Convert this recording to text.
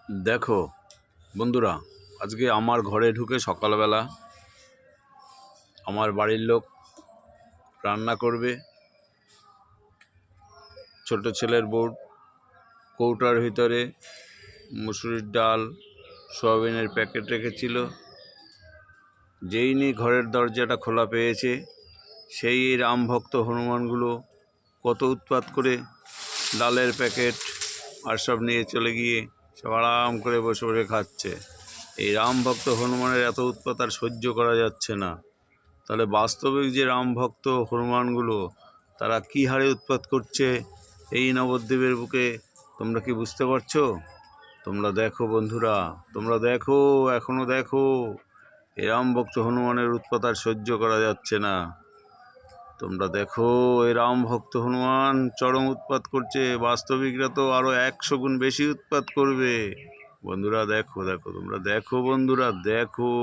দেখো বন্ধুরা, আজকে আমার ঘরে ঢুকে সকালবেলা আমার বাড়ির লোক রান্না করবে। ছোট ছেলের বউ কৌটার ভিতরে মুসুরির ডাল, সয়াবিনের প্যাকেট রেখেছিল। যেই নি ঘরের দরজাটা খোলা পেয়েছে, সেই রামভক্ত হনুমানগুলো কত উৎপাত করে ডালের প্যাকেট আর সব নিয়ে চলে গিয়ে সব আরাম করে বসে বসে খাচ্ছে। এই রামভক্ত হনুমানের এত উৎপাত আর সহ্য করা যাচ্ছে না। তাহলে বাস্তবিক যে রামভক্ত হনুমানগুলো তারা কী হারে উৎপাত করছে এই নবদ্বীপের বুকে, তোমরা কি বুঝতে পারছো? তোমরা দেখো বন্ধুরা, তোমরা দেখো, এখনো দেখো। এই রামভক্ত হনুমানের উৎপাত আর সহ্য করা যাচ্ছে না। তোমরা দেখো, এই রামভক্ত হনুমান চরম উৎপাত করছে। বাস্তবিকরা তো আরো 100 গুণ বেশি উৎপাত করবে। বন্ধুরা দেখো, দেখো, তোমরা দেখো বন্ধুরা, দেখো।